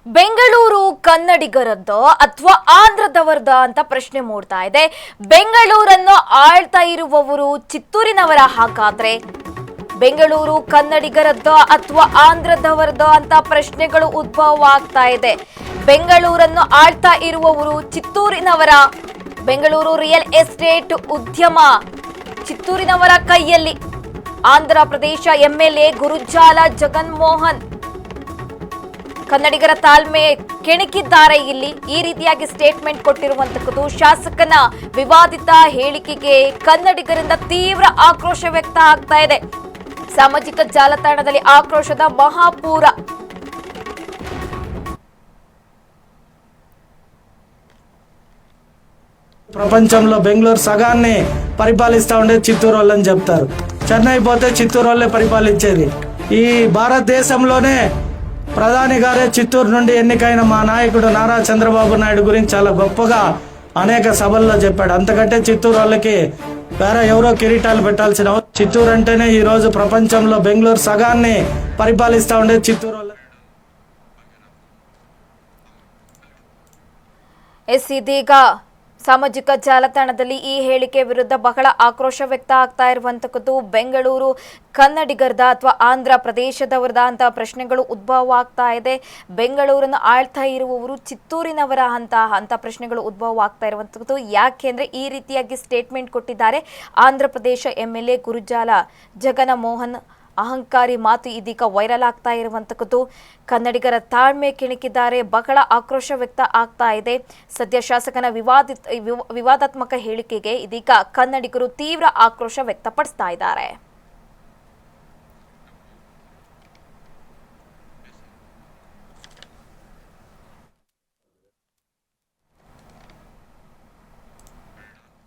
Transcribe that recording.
ಬೆಂಗಳೂರು ಕನ್ನಡಿಗರದ್ದೋ ಅಥವಾ ಆಂಧ್ರದವರದ ಅಂತ ಪ್ರಶ್ನೆ ಮೂಡ್ತಾ ಇದೆ. ಬೆಂಗಳೂರನ್ನು ಆಳ್ತಾ ಇರುವವರು ಚಿತ್ತೂರಿನವರ ಹಾಗಾದ್ರೆ ಬೆಂಗಳೂರು ಕನ್ನಡಿಗರದ್ದೋ ಅಥವಾ ಆಂಧ್ರದವರದೋ ಅಂತ ಪ್ರಶ್ನೆಗಳು ಉದ್ಭವ ಆಗ್ತಾ ಇದೆ. ಬೆಂಗಳೂರನ್ನು ಆಳ್ತಾ ಇರುವವರು ಚಿತ್ತೂರಿನವರ. ಬೆಂಗಳೂರು ರಿಯಲ್ ಎಸ್ಟೇಟ್ ಉದ್ಯಮ ಚಿತ್ತೂರಿನವರ ಕೈಯಲ್ಲಿ. ಆಂಧ್ರ ಪ್ರದೇಶ ಎಂಎಲ್ಎ ಗುರುಜಾಲ ಜಗನ್ಮೋಹನ್ ಕನ್ನಡಿಗರ ತಾಳ್ಮೆ ಕೆಣಕಿದ್ದಾರೆ. ಇಲ್ಲಿ ಈ ರೀತಿಯಾಗಿ ಸ್ಟೇಟ್ಮೆಂಟ್ ಕೊಟ್ಟಿರುವಂತದ್ದು. ಶಾಸಕನ ವಿವಾದಿತ ಹೇಳಿಕೆಗೆ ಕನ್ನಡಿಗರಿಂದ ತೀವ್ರ ಆಕ್ರೋಶ ವ್ಯಕ್ತ ಆಗ್ತಾ ಇದೆ. ಸಾಮಾಜಿಕ ಜಾಲತಾಣದಲ್ಲಿ ಆಕ್ರೋಶದ మహాపూర. ప్రపంచంలో బెంగళూరు సగాన్ని పరిపాలిస్తూ ఉండే చిత్తూరు వాళ్ళని చెప్తారు. చెన్నై పోతే చిత్తూరు వాళ్ళే పరిపాలించేది. ఈ భారతదేశంలోనే ప్రధాని గారే చిత్తూరు నుండి ఎన్నికైన మా నాయకుడు నారా చంద్రబాబు నాయుడు గురించి చాలా గొప్పగా అనేక సభల్లో చెప్పాడు. అంతకంటే చిత్తూరు వాళ్ళకి వేరే ఎవరో కిరీటాలు పెట్టాల్సిన చిత్తూరు అంటేనే ఈ రోజు ప్రపంచంలో బెంగళూరు సగాన్ని పరిపాలిస్తూ ఉండే చిత్తూరు వాళ్ళ. ಇದೀಗ ಸಾಮಾಜಿಕ ಜಾಲತಾಣದಲ್ಲಿ ಈ ಹೇಳಿಕೆ ವಿರುದ್ಧ ಬಹಳ ಆಕ್ರೋಶ ವ್ಯಕ್ತ ಆಗ್ತಾ ಇರುವಂತದ್ದು. ಬೆಂಗಳೂರು ಕನ್ನಡಿಗರದ ಅಥವಾ ಆಂಧ್ರ ಪ್ರದೇಶದವರದ ಅಂತ ಪ್ರಶ್ನೆಗಳು ಉದ್ಭವ ಆಗ್ತಾ ಇದೆ. ಬೆಂಗಳೂರನ್ನು ಆಳ್ತಾ ಇರುವವರು ಚಿತ್ತೂರಿನವರ ಅಂತ ಪ್ರಶ್ನೆಗಳು ಉದ್ಭವ ಆಗ್ತಾ ಇರುವಂತದ್ದು. ಯಾಕೆಂದ್ರೆ ಈ ರೀತಿಯಾಗಿ ಸ್ಟೇಟ್ಮೆಂಟ್ ಕೊಟ್ಟಿದ್ದಾರೆ ಆಂಧ್ರ ಪ್ರದೇಶ ಎಂಎಲ್ಎ ಗುರುಜಾಲ ಜಗನ್ಮೋಹನ್. ಅಹಂಕಾರಿ ಮಾತು ಇದೀಗ ವೈರಲ್ ಆಗ್ತಾ ಇರುವಂತದ್ದು. ಕನ್ನಡಿಗರ ತಾಳ್ಮೆ ಕೆಣಕಿದ್ದಾರೆ. ಬಹಳ ಆಕ್ರೋಶ ವ್ಯಕ್ತ ಆಗ್ತಾ ಇದೆ. ಸದ್ಯ ಶಾಸಕನ ವಿವಾದಾತ್ಮಕ ಹೇಳಿಕೆಗೆ ಇದೀಗ ಕನ್ನಡಿಗರು ತೀವ್ರ ಆಕ್ರೋಶ ವ್ಯಕ್ತಪಡಿಸ್ತಾ ಇದ್ದಾರೆ.